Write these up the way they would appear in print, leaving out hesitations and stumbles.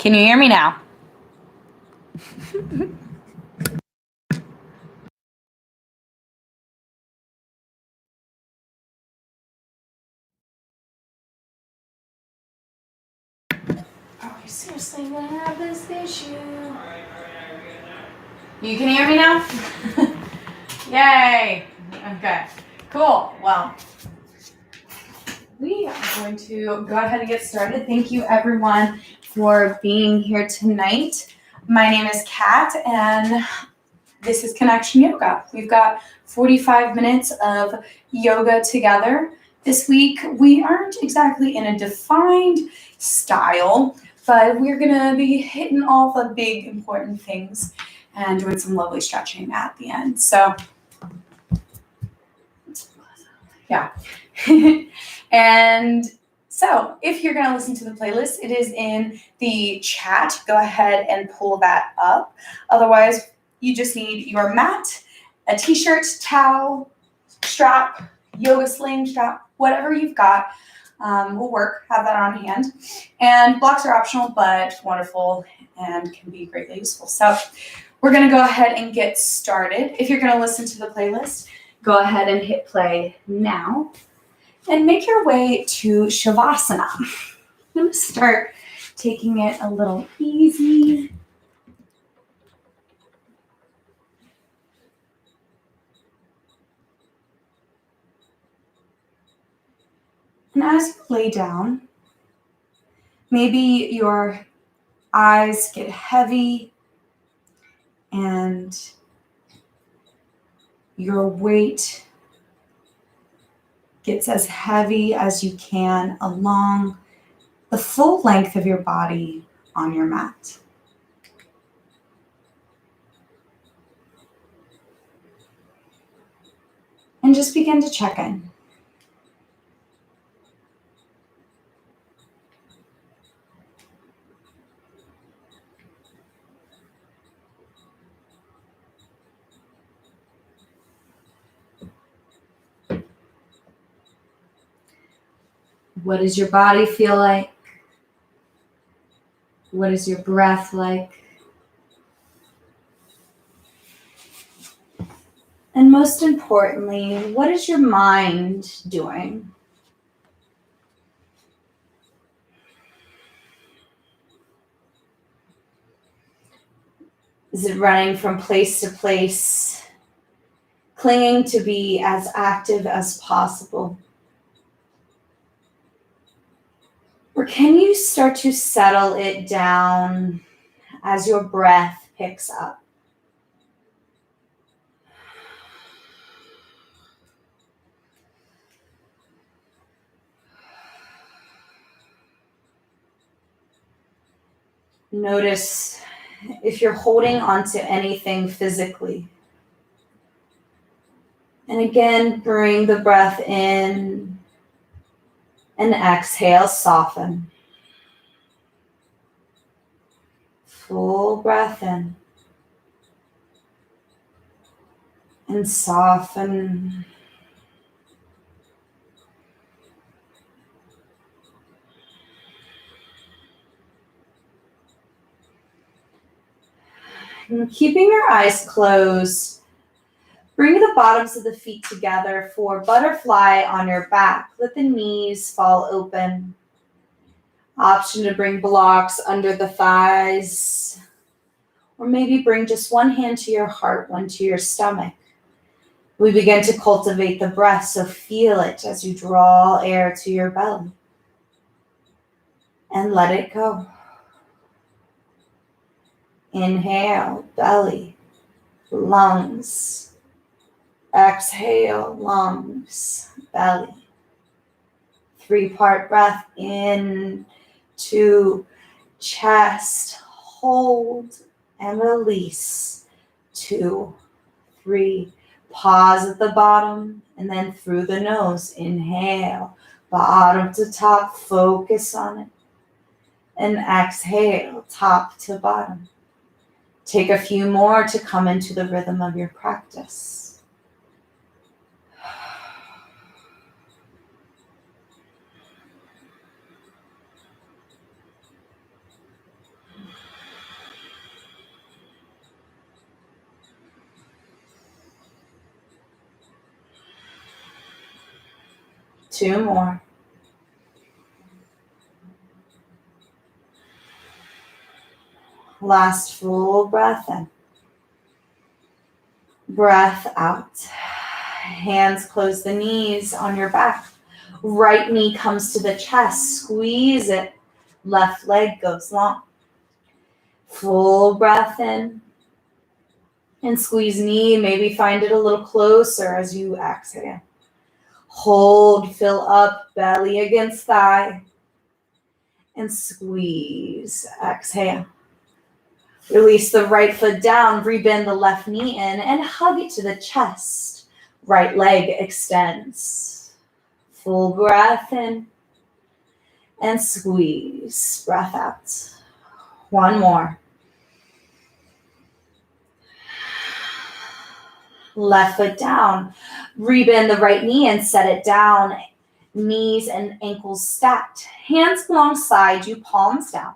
Can you hear me now? Are we seriously gonna have this issue? You can hear me now? Yay! Okay, cool. Well, we are going to go ahead and get started. Thank you everyone for being here tonight. My name is Kat and this is Connection Yoga. We've got 45 minutes of yoga together. This week, we aren't exactly in a defined style, but we're gonna be hitting all the big important things and doing some lovely stretching at the end. So, yeah. And so, if you're gonna listen to the playlist, it is in the chat. Go ahead and pull that up. Otherwise, you just need your mat, a t-shirt, towel, strap, yoga sling strap, whatever you've got will work. Have that on hand. And blocks are optional, but wonderful and can be greatly useful. So we're going to go ahead and get started. If you're going to listen to the playlist, go ahead and hit play now and make your way to Shavasana. I'm going to start taking it a little easy. And as you lay down, maybe your eyes get heavy and your weight gets as heavy as you can along the full length of your body on your mat. And just begin to check in. What does your body feel like? What is your breath like? And most importantly, what is your mind doing? Is it running from place to place, clinging to be as active as possible? Or can you start to settle it down as your breath picks up? Notice if you're holding onto anything physically. And again, bring the breath in and exhale, soften. Full breath in and soften. And keeping your eyes closed, bring the bottoms of the feet together for butterfly on your back. Let the knees fall open. Option to bring blocks under the thighs. Or maybe bring just one hand to your heart, one to your stomach. We begin to cultivate the breath, so feel it as you draw air to your belly. And let it go. Inhale, belly, lungs. Exhale, lungs, belly. 3-part breath in, 2, chest, hold, and release. 2, 3, pause at the bottom, and then through the nose, inhale, bottom to top, focus on it. And exhale, top to bottom. Take a few more to come into the rhythm of your practice. 2 more. Last full breath in. Breath out. Hands close the knees on your back. Right knee comes to the chest. Squeeze it. Left leg goes long. Full breath in. And squeeze knee. Maybe find it a little closer as you exhale. Hold, fill up, belly against thigh. And squeeze. Exhale. Release the right foot down. Rebend the left knee in and hug it to the chest. Right leg extends. Full breath in. And squeeze. Breath out. 1 more. Left foot down. Rebend the right knee and set it down. Knees and ankles stacked. Hands alongside you, palms down.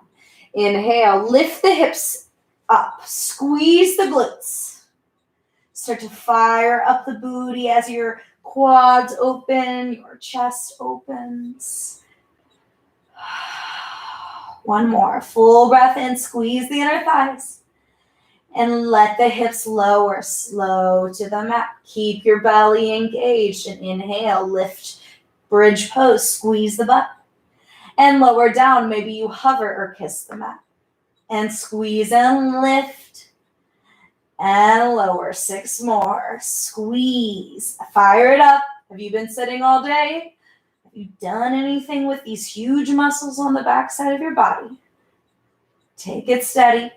Inhale, lift the hips up. Squeeze the glutes. Start to fire up the booty as your quads open, your chest opens. 1 more. Full breath in. Squeeze the inner thighs. And let the hips lower, slow to the mat. Keep your belly engaged and inhale, lift, bridge pose, squeeze the butt. And lower down, maybe you hover or kiss the mat. And squeeze and lift. And lower, 6 more. Squeeze, fire it up. Have you been sitting all day? Have you done anything with these huge muscles on the backside of your body? Take it steady.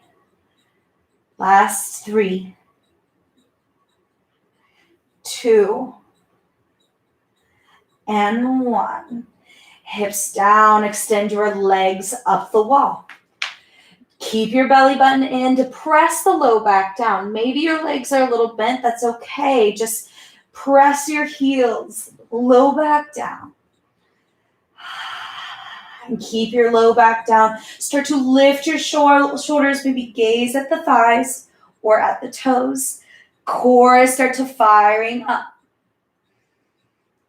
Last 3, 2, and 1. Hips down, extend your legs up the wall. Keep your belly button in to press the low back down. Maybe your legs are a little bent, that's okay. Just press your heels, low back down. And keep your low back down. Start to lift your shoulders, maybe gaze at the thighs or at the toes. Core start to firing up.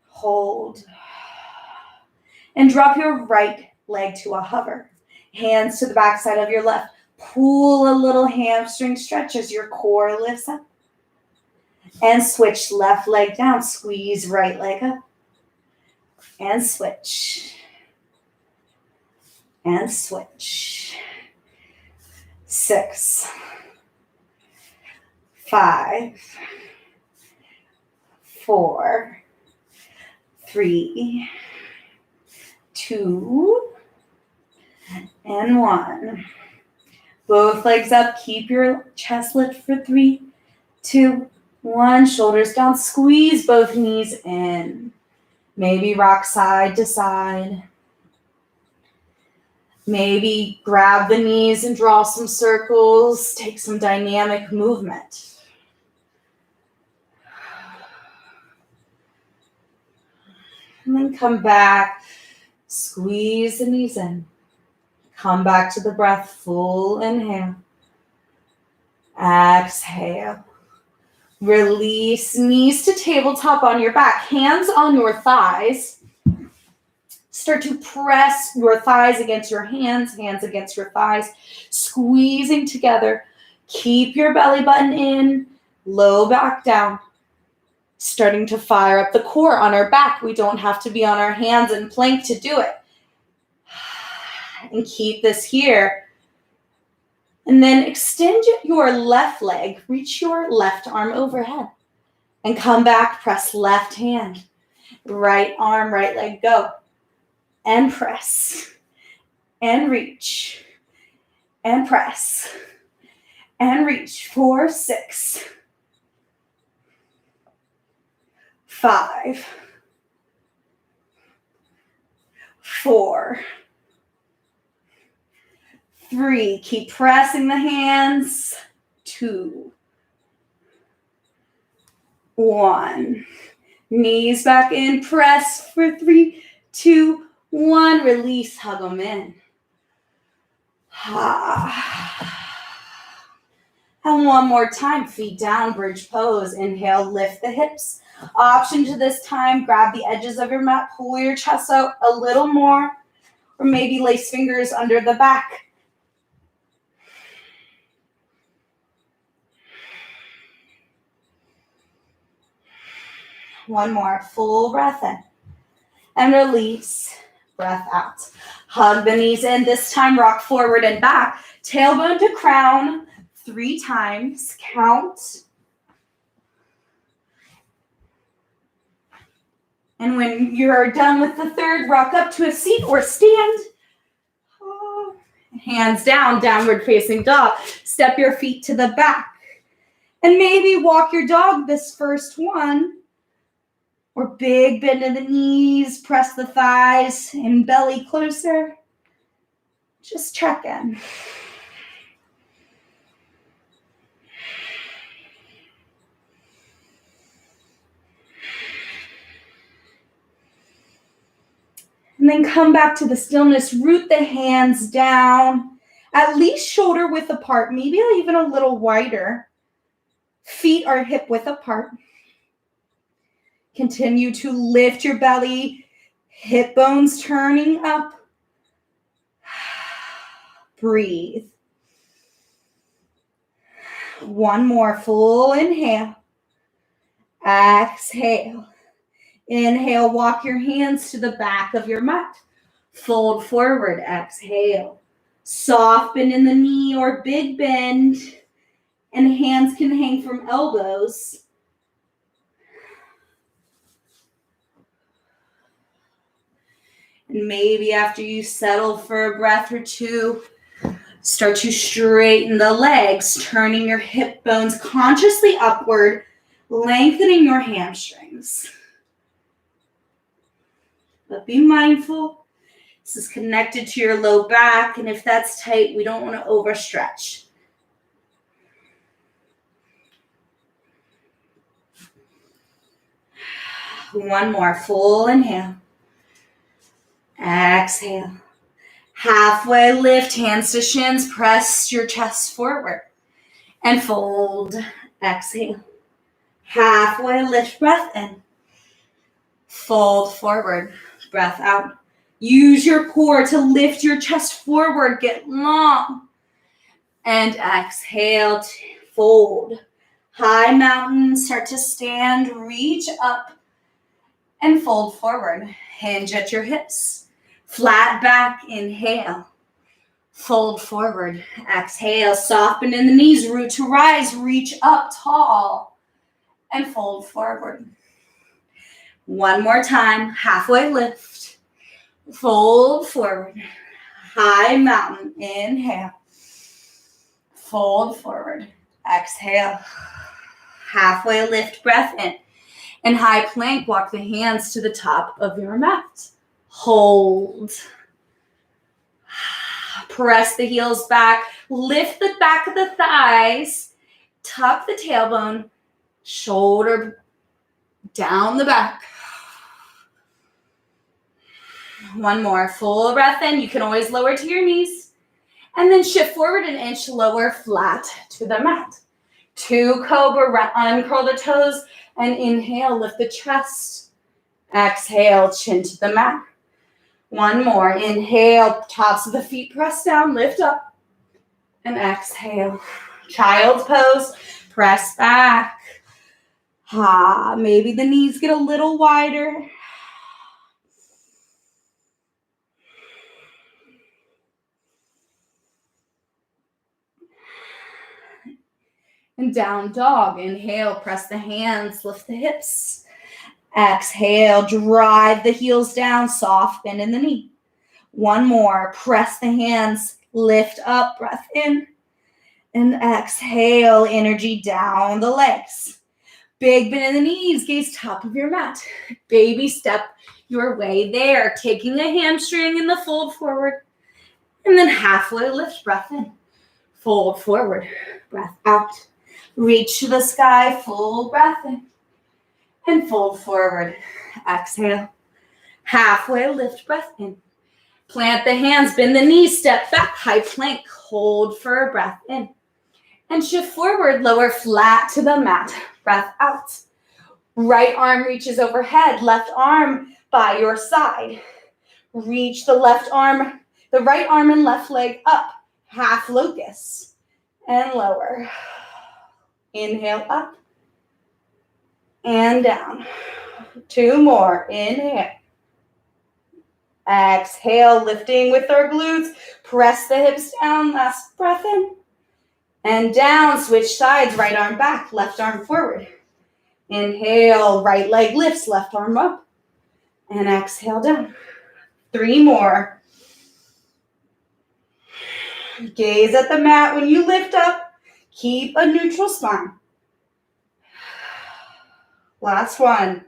Hold. And drop your right leg to a hover. Hands to the backside of your left. Pull a little hamstring stretch as your core lifts up. And switch left leg down. Squeeze right leg up. And switch. And switch. 6, 5, 4, 3, 2, and 1. Both legs up. Keep your chest lift for 3, 2, 1. Shoulders down. Squeeze both knees in. Maybe rock side to side. Maybe grab the knees and draw some circles. Take some dynamic movement. And then come back. Squeeze the knees in. Come back to the breath. Full inhale. Exhale. Release knees to tabletop on your back. Hands on your thighs. Start to press your thighs against your hands against your thighs, squeezing together. Keep your belly button in, low back down. Starting to fire up the core on our back. We don't have to be on our hands and plank to do it. And keep this here. And then extend your left leg, reach your left arm overhead. And come back, press left hand. Right arm, right leg, go. And press, and reach, and press, and reach. 4, 6, 5, 4, 3. Keep pressing the hands. 2, 1. Knees back in. Press for 3, 2, 1. Release, hug them in. And one more time, feet down, bridge pose. Inhale, lift the hips. Option to this time, grab the edges of your mat, pull your chest out a little more, or maybe lace fingers under the back. One more, full breath in. And release, breath out. Hug the knees in, this time rock forward and back. Tailbone to crown, 3 times, count. And when you're done with the third, rock up to a seat or stand. Hands down, downward facing dog. Step your feet to the back. And maybe walk your dog this first one. Or big bend in the knees, press the thighs and belly closer. Just check in. And then come back to the stillness. Root the hands down, at least shoulder width apart, maybe even a little wider. Feet are hip width apart. Continue to lift your belly, hip bones turning up. Breathe. One more full inhale. Exhale. Inhale, walk your hands to the back of your mat. Fold forward, exhale. Soft bend in the knee or big bend. And hands can hang from elbows. And maybe after you settle for a breath or two, start to straighten the legs, turning your hip bones consciously upward, lengthening your hamstrings. But be mindful, this is connected to your low back, and if that's tight, we don't want to overstretch. One more, full inhale. Exhale. Halfway lift, hands to shins, press your chest forward. And fold, exhale. Halfway lift, breath in. Fold forward, breath out. Use your core to lift your chest forward, get long. And exhale, fold. High mountain, start to stand, reach up. And fold forward, hinge at your hips. Flat back, inhale. Fold forward, exhale, soften in the knees, root to rise, reach up tall. And fold forward. One more time, halfway lift. Fold forward. High mountain, inhale. Fold forward, exhale. Halfway lift, breath in. And high plank, walk the hands to the top of your mat. Hold. Press the heels back. Lift the back of the thighs. Tuck the tailbone. Shoulder down the back. One more. Full breath in. You can always lower to your knees. And then shift forward an inch, lower flat to the mat. 2 Cobra, uncurl the toes. And inhale, lift the chest. Exhale, chin to the mat. One more. Inhale, tops of the feet press down, lift up. And exhale. Child's pose, press back. Maybe the knees get a little wider. And down dog. Inhale, press the hands, lift the hips. Exhale, drive the heels down, soft bend in the knee. One more, press the hands, lift up, breath in. And exhale, energy down the legs. Big bend in the knees, gaze top of your mat. Baby step your way there, taking a hamstring in the fold forward. And then halfway lift, breath in. Fold forward, breath out. Reach to the sky, full breath in. And fold forward. Exhale. Halfway lift, breath in. Plant the hands, bend the knees, step back, high plank. Hold for a breath in. And shift forward, lower flat to the mat. Breath out. Right arm reaches overhead, left arm by your side. Reach the right arm and left leg up. Half locust. And lower. Inhale up. And down. 2 more. Inhale. Exhale, lifting with our glutes. Press the hips down. Last breath in. And down. Switch sides. Right arm back. Left arm forward. Inhale. Right leg lifts. Left arm up. And exhale down. 3 more. Gaze at the mat when you lift up. Keep a neutral spine. Last one.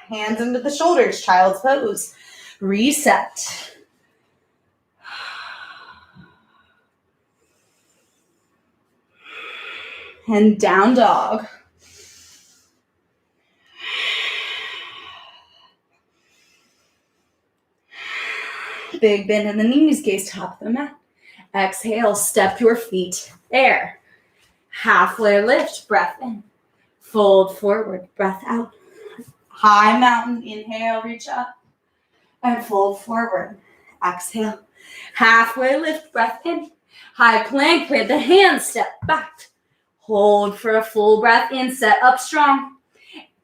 Hands into the shoulders, child's pose. Reset. And down dog. Big bend in the knees, gaze top of the mat. Exhale, step your feet there. Halfway lift, breath in. Fold forward, breath out. High mountain, inhale, reach up. And fold forward. Exhale. Halfway lift, breath in. High plank, with the hands, step back. Hold for a full breath in, set up strong.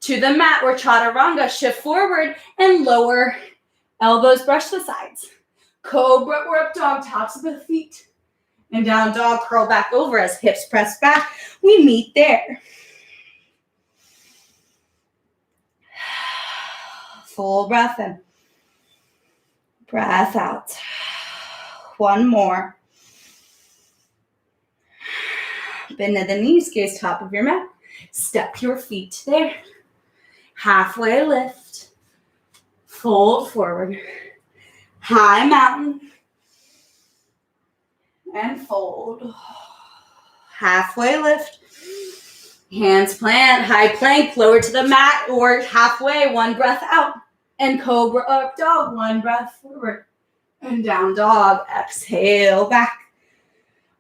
To the mat or chaturanga, shift forward and lower. Elbows brush the sides. Cobra or up dog, tops of the feet. And down dog, curl back over as hips press back. We meet there. Full breath in. Breath out. 1 more. Bend at the knees, gaze top of your mat. Step your feet there. Halfway lift. Fold forward. High mountain. And fold. Halfway lift. Hands plant, high plank, lower to the mat or halfway, 1 breath out. And cobra up dog, 1 breath forward. And down dog, exhale back.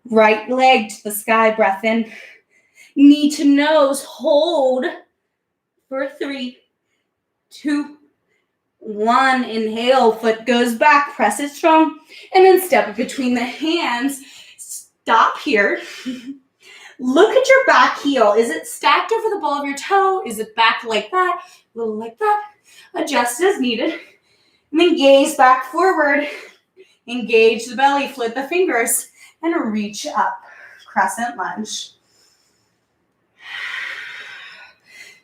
Right leg to the sky, breath in. Knee to nose, hold for 3, 2, 1. Inhale, foot goes back, press it strong. And then step it between the hands. Stop here. Look at your back heel. Is it stacked over the ball of your toe? Is it back like that? A little like that. Adjust as needed. And then gaze back forward. Engage the belly, flit the fingers, and reach up. Crescent lunge.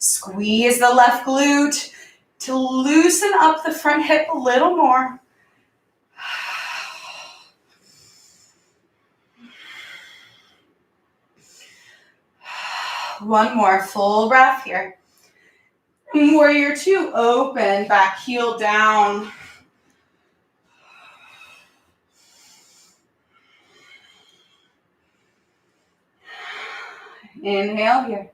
Squeeze the left glute to loosen up the front hip a little more. One more full breath here. Warrior 2, open, back heel down. Inhale here.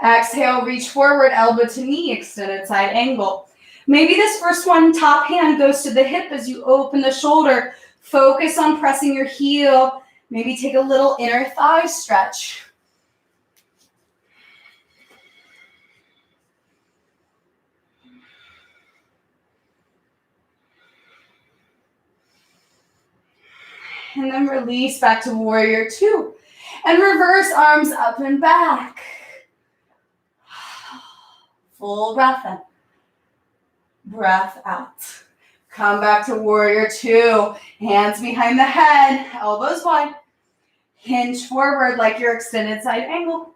Exhale, reach forward, elbow to knee, extended side angle. Maybe this first one, top hand goes to the hip as you open the shoulder. Focus on pressing your heel. Maybe take a little inner thigh stretch. And then release back to warrior 2. And reverse arms up and back. Full breath in. Breath out. Come back to warrior 2. Hands behind the head, elbows wide. Hinge forward like your extended side angle.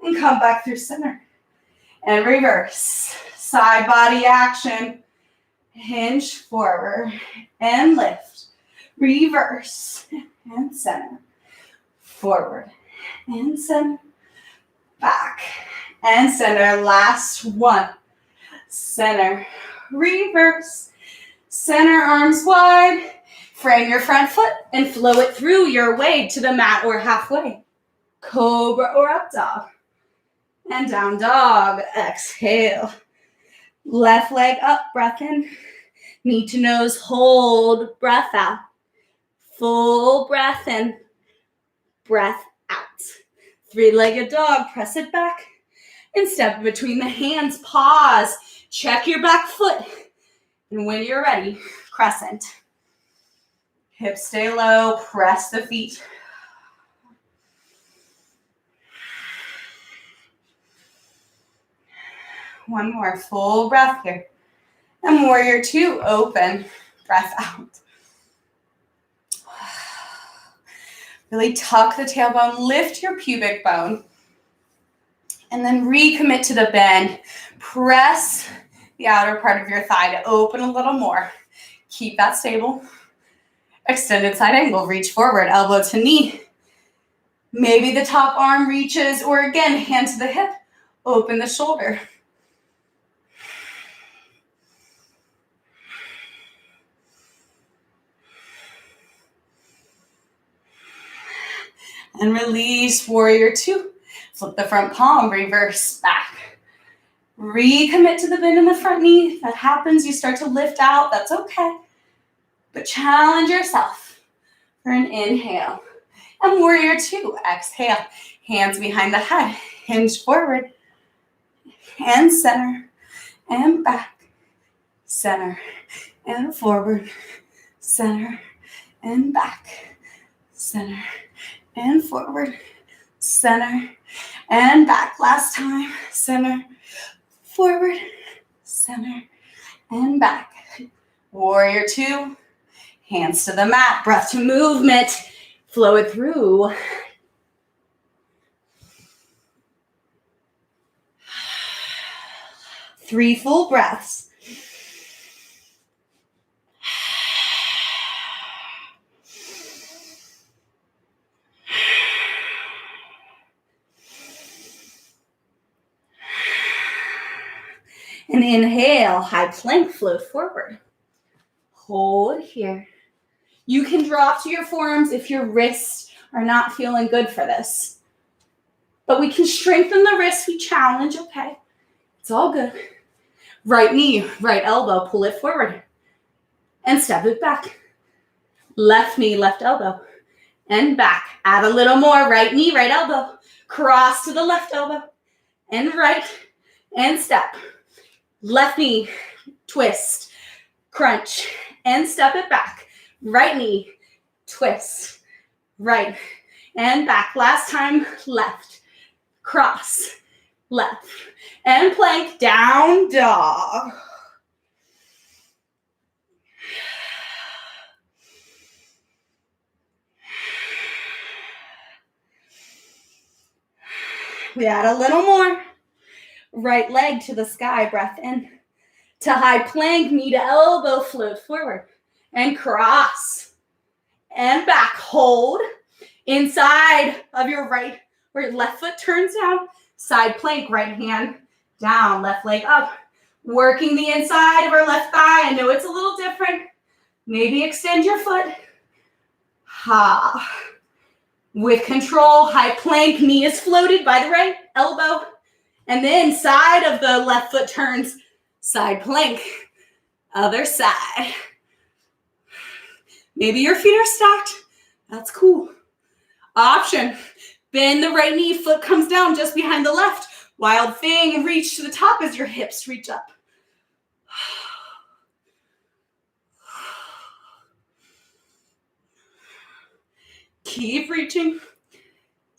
And come back through center. And reverse. Side body action. Hinge forward and lift. Reverse and center. Forward and center. Back and center. Last one. Center. Reverse. Center, arms wide. Frame your front foot and flow it through your way to the mat or halfway. Cobra or up dog. And down dog. Exhale. Left leg up, breath in. Knee to nose, hold, breath out. Full breath in, breath out. Three-legged dog, press it back and step between the hands. Pause, check your back foot. And when you're ready, crescent. Hips stay low, press the feet. One more full breath here. And warrior two, open, breath out. Really tuck the tailbone, lift your pubic bone, and then recommit to the bend. Press the outer part of your thigh to open a little more. Keep that stable. Extended side angle, reach forward, elbow to knee. Maybe the top arm reaches, or again, hand to the hip, open the shoulder. And release, warrior two. Flip the front palm, reverse back. Recommit to the bend in the front knee. If that happens, you start to lift out, that's okay. But challenge yourself for an inhale. And warrior two, exhale. Hands behind the head, hinge forward. And center, and back. Center, and forward. Center, and back. Center, and forward, center, and back. Last time, center, forward, center, and back. Warrior two, hands to the mat, breath to movement, flow it through. Three full breaths. And inhale, high plank, float forward. Hold here. You can drop to your forearms if your wrists are not feeling good for this. But we can strengthen the wrists, we challenge, okay? It's all good. Right knee, right elbow, pull it forward. And step it back. Left knee, left elbow. And back. Add a little more. Right knee, right elbow. Cross to the left elbow. And right. And step. Left knee, twist, crunch, and step it back. Right knee, twist, right, and back. Last time, left, cross, left, and plank, down dog. We add a little more. Right leg to the sky, breath in. To high plank, knee to elbow, float forward. And cross. And back, hold. Inside of your right, or your left foot turns down. Side plank, right hand down, left leg up. Working the inside of our left thigh. I know it's a little different. Maybe extend your foot. Ha. With control, high plank, knee is floated by the right elbow. And then side of the left foot turns, side plank, other side. Maybe your feet are stacked. That's cool. Option, bend the right knee, foot comes down just behind the left. Wild thing, reach to the top as your hips reach up. Keep reaching.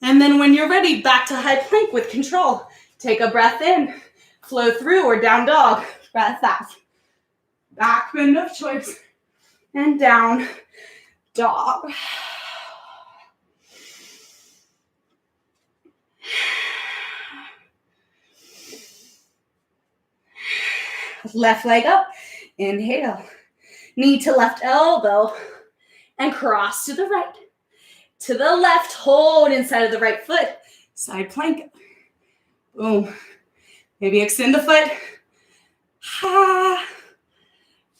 And then when you're ready, back to high plank with control. Take a breath in, flow through, or down dog. Breath out. Back bend of choice. And down dog. Left leg up. Inhale. Knee to left elbow. And cross to the right. To the left, hold inside of the right foot. Side plank. Boom. Maybe extend the foot. Ha.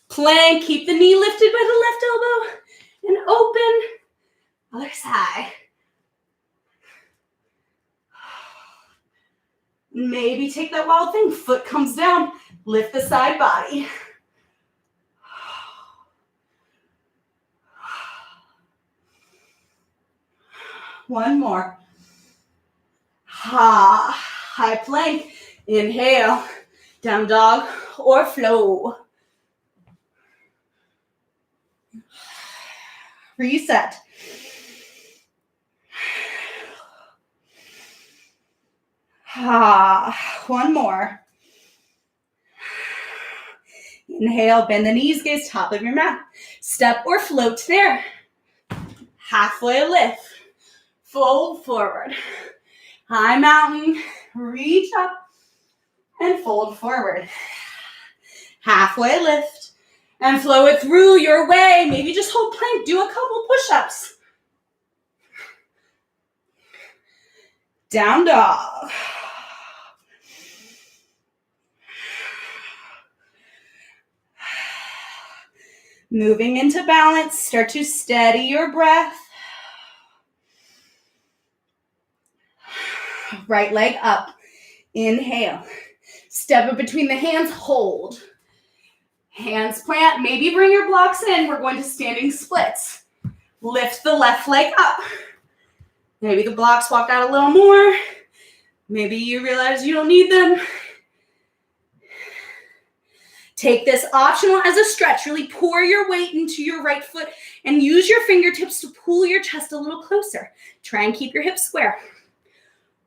Plank. Keep the knee lifted by the left elbow. And open. Other side. Maybe take that wild thing. Foot comes down. Lift the side body. One more. High plank. Inhale. Down dog or flow. Reset. One more. Inhale, bend the knees, gaze top of your mat. Step or float there. Halfway lift. Fold forward. High mountain. Reach up and fold forward. Halfway lift and flow it through your way. Maybe just hold plank. Do a couple push-ups. Down dog. Moving into balance, start to steady your breath. Right leg up. Inhale. Step it between the hands, hold. Hands plant, maybe bring your blocks in. We're going to standing splits. Lift the left leg up. Maybe the blocks walk out a little more. Maybe you realize you don't need them. Take this optional as a stretch. Really pour your weight into your right foot and use your fingertips to pull your chest a little closer. Try and keep your hips square.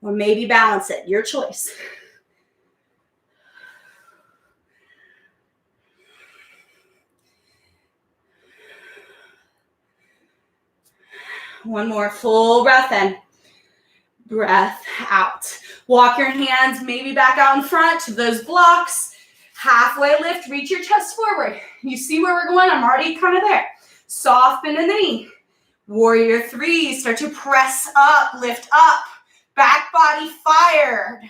Or maybe balance it, your choice. One more full breath in. Breath out. Walk your hands maybe back out in front to those blocks. Halfway lift, reach your chest forward. You see where we're going? I'm already kind of there. Soft bend in the knee. Warrior three, start to press up, lift up. Back body fired.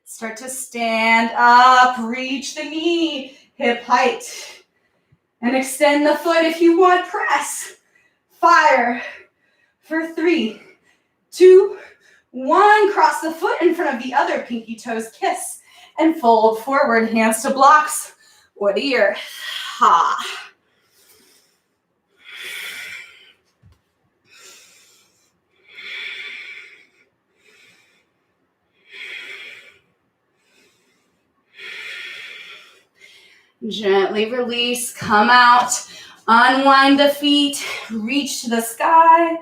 Start to stand up, reach the knee, hip height. And extend the foot if you want, press. Fire. For 3, 2, 1. Cross the foot in front of the other, pinky toes kiss. And fold forward, hands to blocks or the earth. Gently release, come out, unwind the feet, reach to the sky,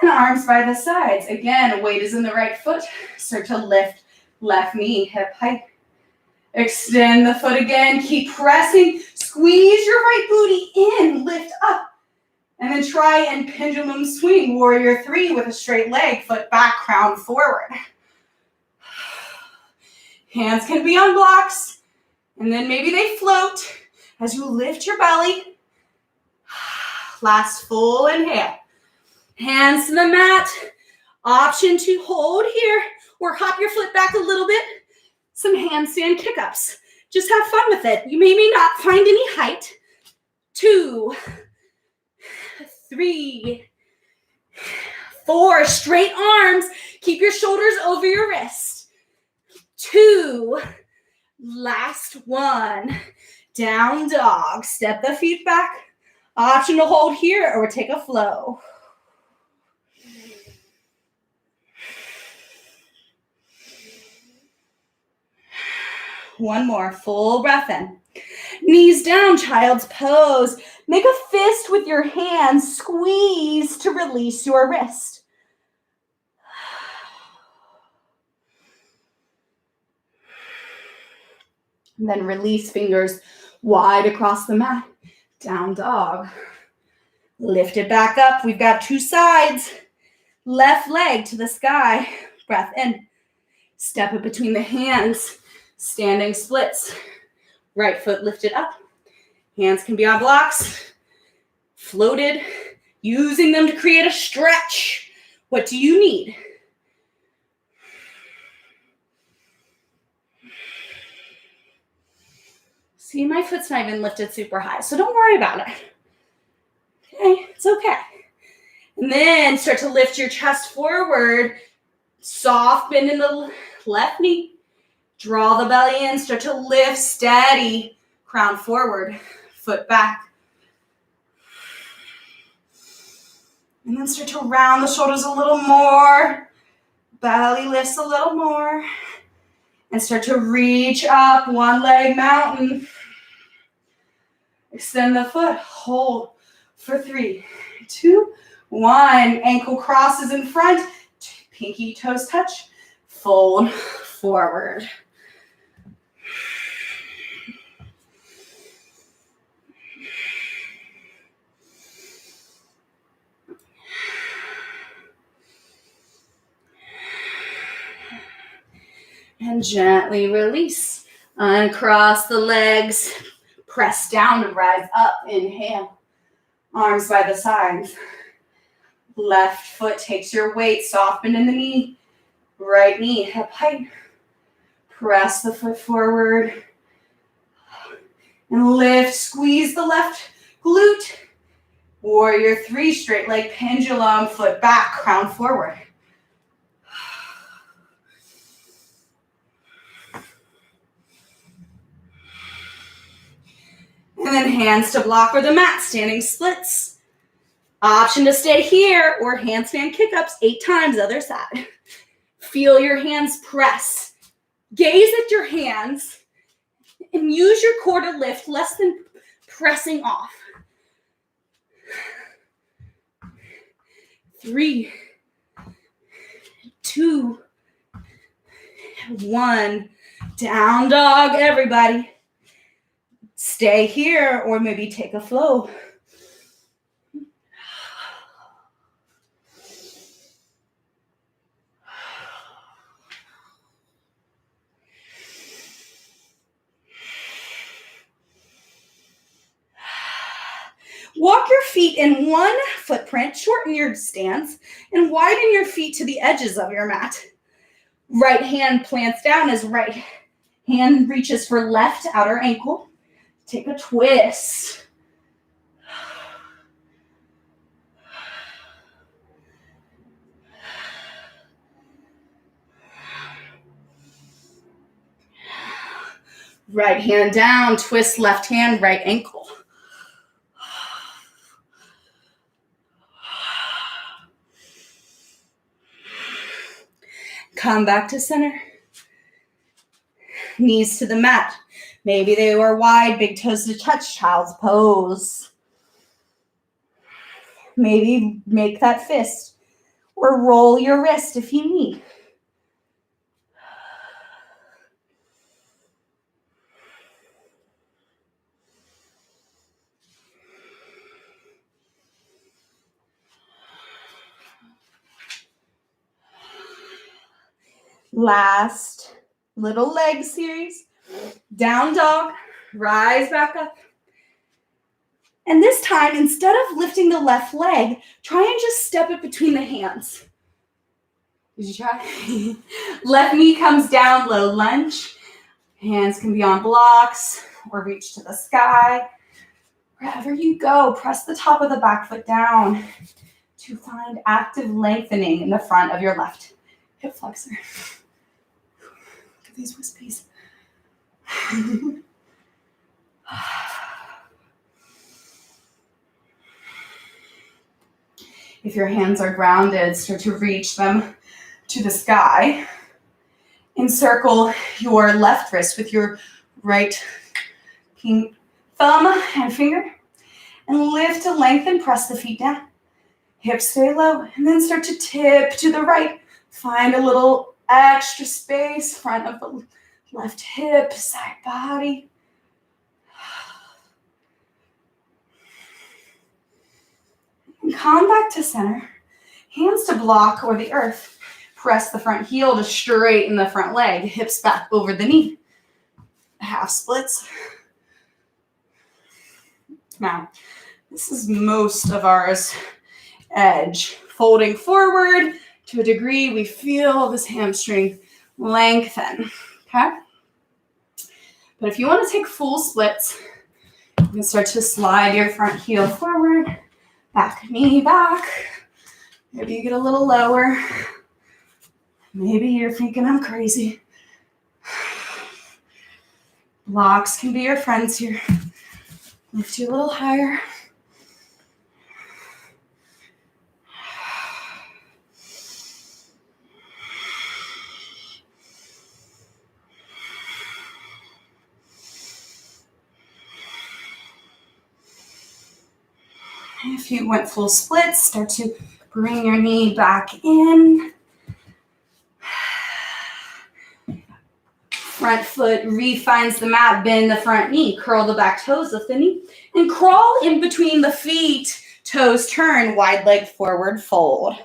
and arms by the sides. Again, weight is in the right foot. Start to lift left knee, hip height. Extend the foot again, keep pressing, squeeze your right booty in, lift up, and then try and pendulum swing, warrior three with a straight leg, foot back, crown forward. Hands can be on blocks. And then maybe they float as you lift your belly. Last full inhale. Hands to the mat. Option to hold here or hop your foot back a little bit. Some handstand kick-ups. Just have fun with it. You may not find any height. 2, 3, 4. Straight arms. Keep your shoulders over your wrist. 2. Last one. Down dog. Step the feet back. Option to hold here or take a flow. One more. Full breath in. Knees down, child's pose. Make a fist with your hands. Squeeze to release your wrist. And then release fingers wide across the mat. Down dog. Lift it back up. We've got 2 sides. Left leg to the sky. Breath in. Step it between the hands. Standing splits. Right foot lifted up. Hands can be on blocks. Floated. Using them to create a stretch. What do you need? See, my foot's not even lifted super high, so don't worry about it. Okay, it's okay. And then start to lift your chest forward. Soft bend in the left knee. Draw the belly in. Start to lift steady. crown forward, foot back. And then start to round the shoulders a little more. Belly lifts a little more. And start to reach up, one leg mountain. Extend the foot, hold for 3, 2, 1. Ankle crosses in front, pinky toes touch, fold forward. And gently release. Uncross the legs. Press down to rise up. Inhale. Arms by the sides. Left foot takes your weight. Soften in the knee. Right knee hip height. Press the foot forward. And lift. Squeeze the left glute. Warrior 3. Straight leg pendulum. Foot back. Crown forward. And then hands to block or the mat, standing splits. Option to stay here or handstand kick-ups 8 times, other side. Feel your hands press. Gaze at your hands and use your core to lift less than pressing off. 3, 2, 1. Down dog, everybody. Stay here or maybe take a flow. Walk your feet in one footprint, shorten your stance, and widen your feet to the edges of your mat. Right hand plants down as right hand reaches for left outer ankle. Take a twist. Right hand down, twist left hand, right ankle. Come back to center. Knees to the mat. Maybe they were wide, big toes to touch, child's pose. Maybe make that fist or roll your wrist if you need. Last little leg series. Down dog, rise back up. And this time, instead of lifting the left leg, try and just step it between the hands. Did you try? Left knee comes down, low lunge. Hands can be on blocks or reach to the sky. Wherever you go, press the top of the back foot down to find active lengthening in the front of your left hip flexor. Look at these wispies. If your hands are grounded, start to reach them to the sky. Encircle your left wrist with your right thumb and finger. And lift to lengthen, press the feet down. Hips stay low. And then start to tip to the right. Find a little extra space, front of the left hip, side body. And come back to center. Hands to block or the earth. Press the front heel to straighten the front leg. Hips back over the knee. Half splits. Now, this is most of ours. Edge. Folding forward to a degree. We feel this hamstring lengthen. Okay? But if you want to take full splits, you can start to slide your front heel forward. Back knee back. Maybe you get a little lower. Maybe you're thinking I'm crazy. Blocks can be your friends here. Lift you a little higher. If you went full splits, start to bring your knee back in. Front foot refines the mat, bend the front knee, curl the back toes, lift the knee, and crawl in between the feet, toes turn, wide leg forward fold.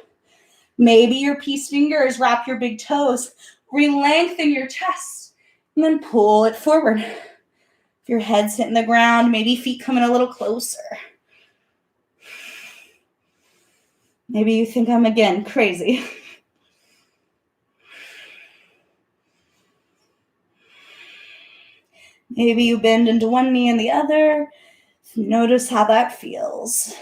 Maybe your peace fingers wrap your big toes, re-lengthen your chest, and then pull it forward. If your head's hitting the ground, maybe feet coming a little closer. Maybe you think I'm, again, crazy. Maybe you bend into one knee and the other. Notice how that feels.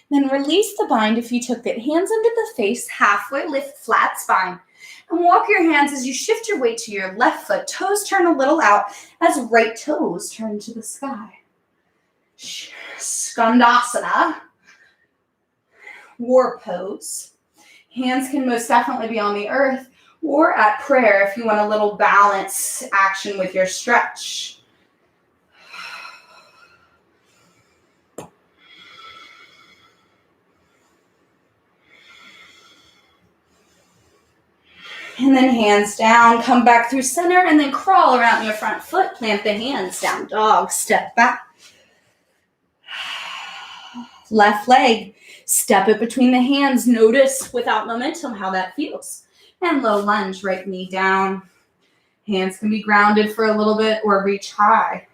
Then release the bind if you took it. Hands under the face, halfway lift, flat spine. And walk your hands as you shift your weight to your left foot. Toes turn a little out as right toes turn to the sky. Skandasana War Pose. Hands can most definitely be on the earth or at prayer if you want a little balance action with your stretch. And then hands down, come back through center, and then crawl around your front foot. Plant the hands, down dog, step back. Left leg, step it between the hands. Notice without momentum how that feels. And low lunge, right knee down. Hands can be grounded for a little bit or reach high.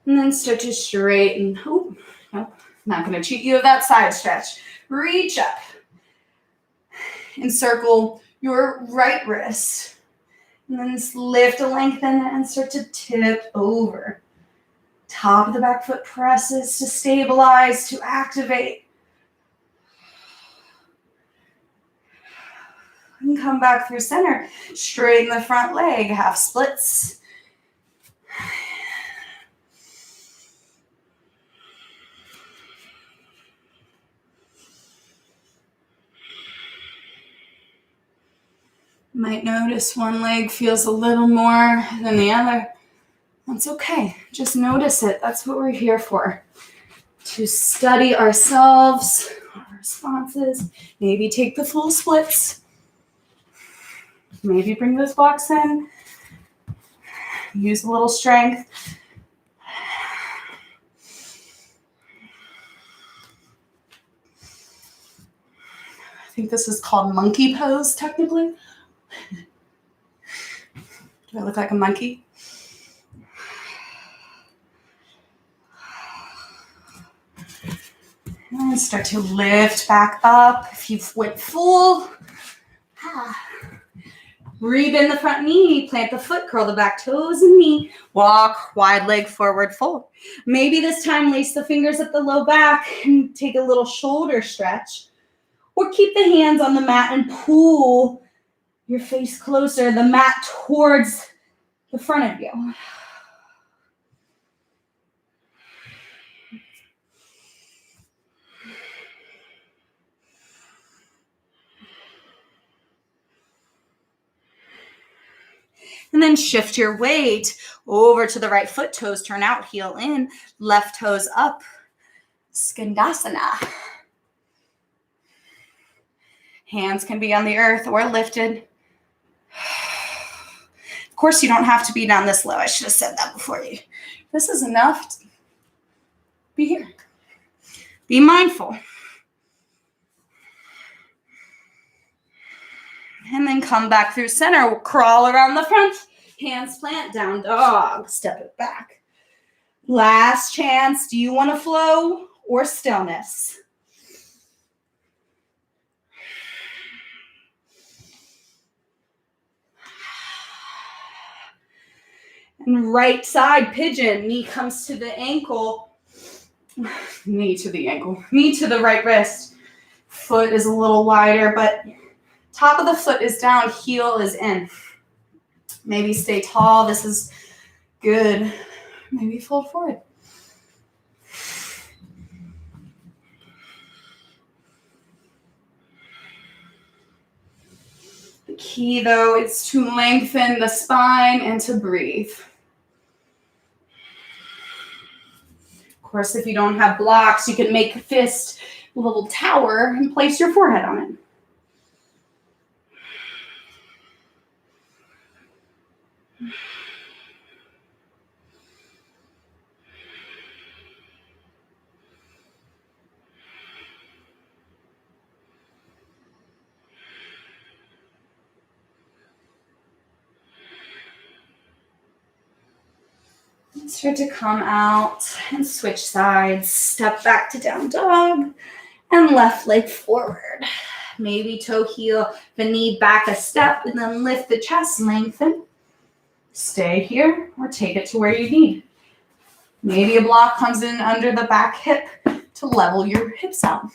And then start to straighten. Oh, no, not going to cheat you of that side stretch. Reach up. Encircle your right wrist. And then lift to lengthen and start to tip over. Top of the back foot presses to stabilize, to activate. And come back through center. Straighten the front leg, half splits. Might notice one leg feels a little more than the other. That's okay. Just notice it. That's what we're here for. To study ourselves, our responses. Maybe take the full splits. Maybe bring those blocks in. Use a little strength. I think this is called monkey pose, technically. Do I look like a monkey? And start to lift back up. If you've went full, rebend the front knee, plant the foot, curl the back toes and knee, walk wide leg forward fold. Maybe this time lace the fingers at the low back and take a little shoulder stretch. Or keep the hands on the mat and pull your face closer, the mat towards the front of you. And then shift your weight over to the right foot, toes turn out, heel in, left toes up. Skandasana. Hands can be on the earth or lifted. Of course, you don't have to be down this low. I should have said that before you. This is enough. Be here. Be mindful. And then come back through center. We'll crawl around the front. Hands plant, down dog. Step it back. Last chance. Do you want to flow or stillness? And right side pigeon. Knee comes to the ankle. Knee to the ankle. Knee to the right wrist. Foot is a little wider, but top of the foot is down. Heel is in. Maybe stay tall. This is good. Maybe fold forward. The key, though, is to lengthen the spine and to breathe. Of course, if you don't have blocks, you can make a fist a little tower and place your forehead on it. Start to come out and switch sides. Step back to down dog and left leg forward. Maybe toe heel the knee back a step and then lift the chest, lengthen. Stay here or take it to where you need. Maybe a block comes in under the back hip to level your hips out.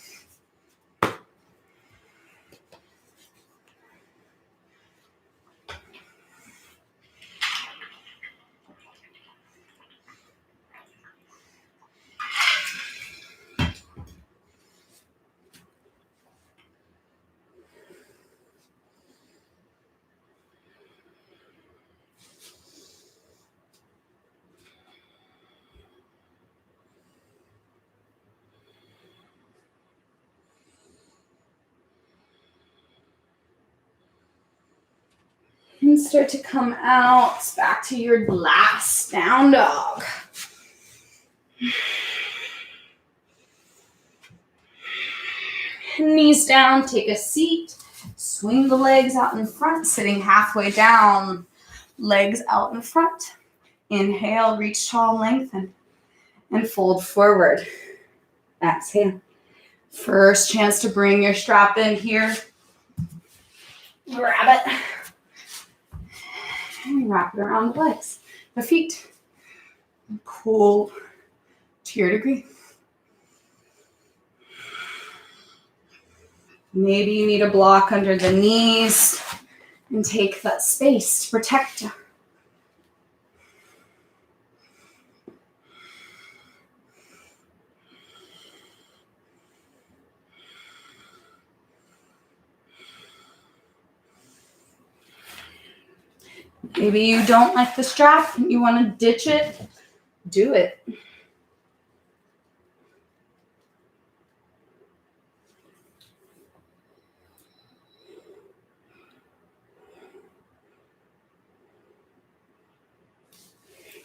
And start to come out back to your last down dog. Knees down, take a seat. Swing the legs out in front, sitting halfway down. Legs out in front. Inhale, reach tall, lengthen. And fold forward. Exhale. First chance to bring your strap in here. Grab it. And wrap it around the legs, the feet. Cool to your degree. Maybe you need a block under the knees and take that space to protect you. Maybe you don't like the strap, you want to ditch it, do it.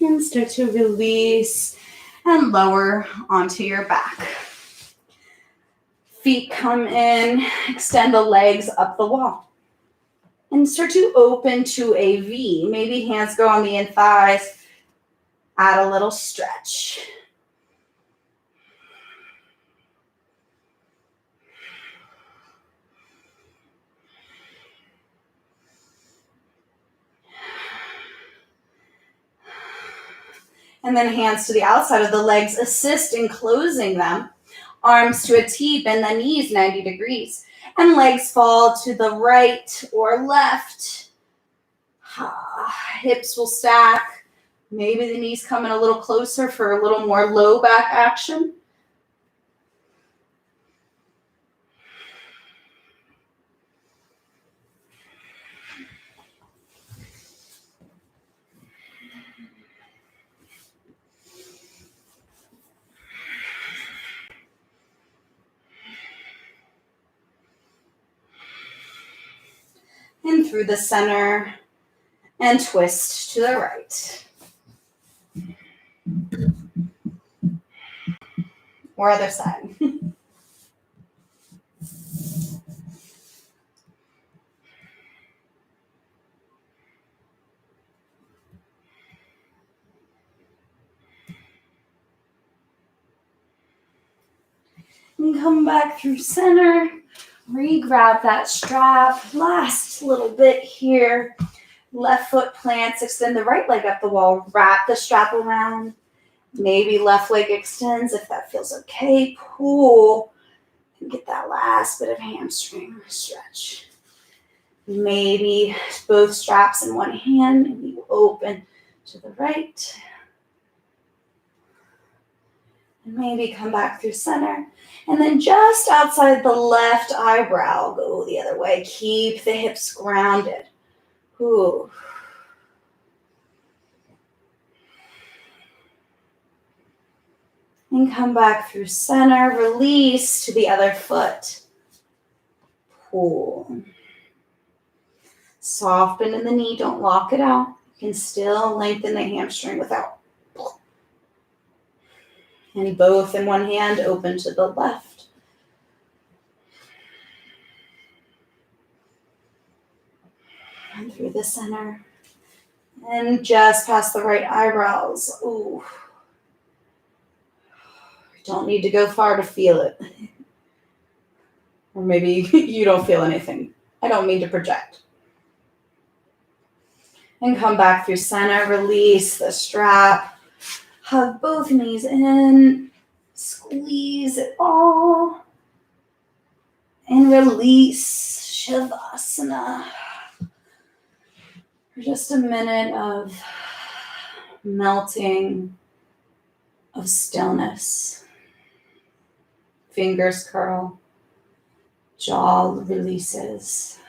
And start to release and lower onto your back. Feet come in, extend the legs up the wall. And start to open to a V. Maybe hands go on the in thighs. Add a little stretch. And then hands to the outside of the legs. Assist in closing them. Arms to a T, bend the knees 90 degrees. And legs fall to the right or left. Hips will stack. Maybe the knees come in a little closer for a little more low back action. And through the center and twist to the right. Or other side. And come back through center. Re-grab that strap. Last little bit here. Left foot plants. Extend the right leg up the wall. Wrap the strap around. Maybe left leg extends if that feels okay. Pull and get that last bit of hamstring stretch. Maybe both straps in one hand and you open to the right. And maybe come back through center. And then just outside the left eyebrow, go the other way. Keep the hips grounded. Ooh. And come back through center. Release to the other foot. Pull. Soft bend in the knee. Don't lock it out. You can still lengthen the hamstring without. And both in one hand, open to the left. And through the center. And just past the right eyebrows. Ooh. Don't need to go far to feel it. Or maybe you don't feel anything. I don't mean to project. And come back through center. Release the strap. Hug both knees in. Squeeze it all. And release Shavasana. For just a minute of melting, of stillness. Fingers curl. Jaw releases.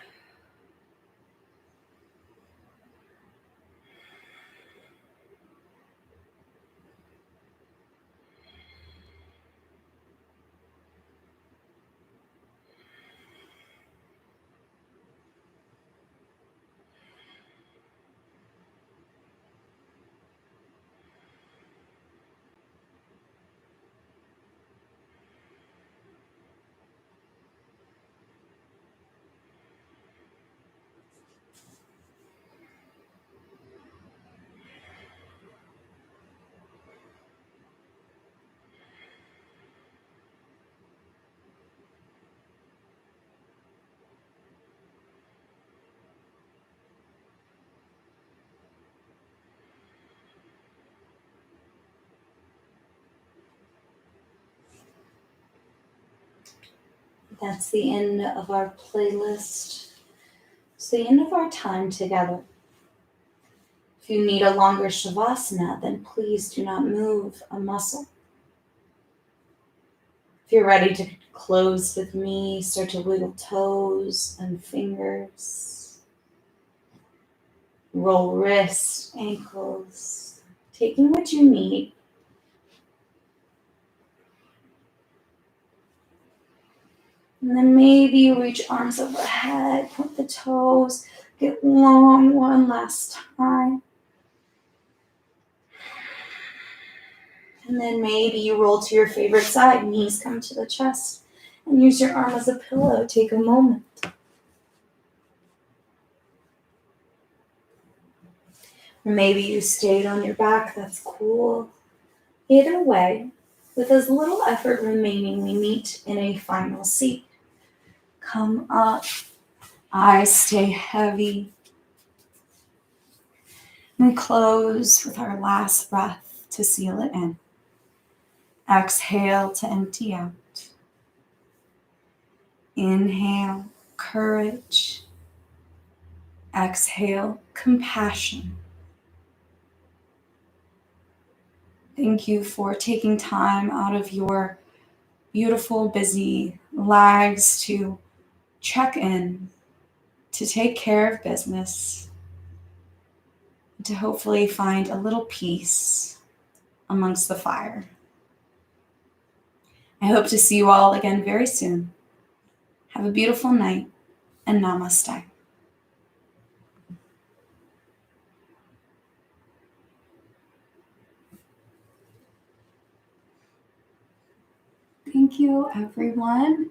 That's the end of our playlist. It's the end of our time together. If you need a longer Shavasana, then please do not move a muscle. If you're ready to close with me, start to wiggle toes and fingers. Roll wrists, ankles, taking what you need. And then maybe you reach arms overhead, point the toes, get long one last time. And then maybe you roll to your favorite side, knees come to the chest, and use your arm as a pillow. Take a moment. Or maybe you stayed on your back, that's cool. Either way, with as little effort remaining, we meet in a final seat. Come up, eyes stay heavy. And close with our last breath to seal it in. Exhale to empty out. Inhale, courage. Exhale, compassion. Thank you for taking time out of your beautiful, busy lives to check in, to take care of business, to hopefully find a little peace amongst the fire. I hope to see you all again very soon. Have a beautiful night and namaste. Thank you, everyone.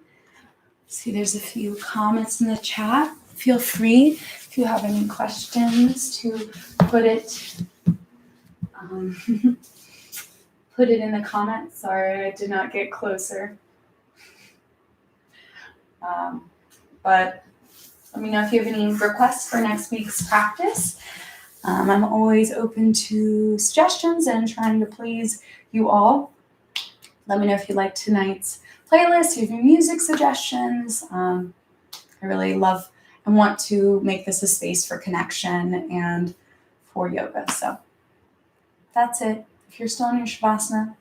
See, there's a few comments in the chat. Feel free, if you have any questions, to put it put it in the comments. Sorry, I did not get closer. But let me know if you have any requests for next week's practice. I'm always open to suggestions and trying to please you all. Let me know if you like tonight's playlist, if you have music suggestions. I really love and want to make this a space for connection and for yoga. So that's it. If you're still in your Shavasana,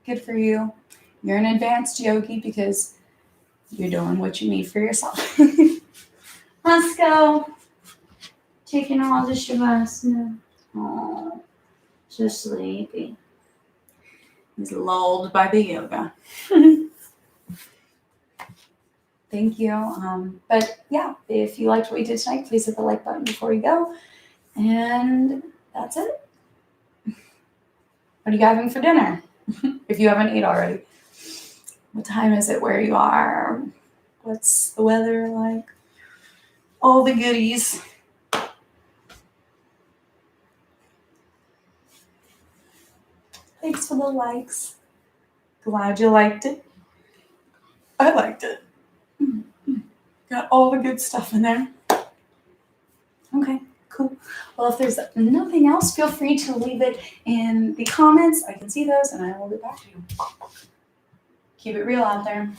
good for you. You're an advanced yogi because you're doing what you need for yourself. Let's go. Taking all the Shavasana. Oh, so sleepy. He's lulled by the yoga. Thank you. But yeah, if you liked what we did tonight, please hit the like button before you go. And that's it. What are you having for dinner? If you haven't ate already. What time is it where you are? What's the weather like? All the goodies. Thanks for the likes. Glad you liked it. I liked it. Got all the good stuff in there. Okay, cool. Well, if there's nothing else, feel free to leave it in the comments. I can see those and I will get back to you. Keep it real out there.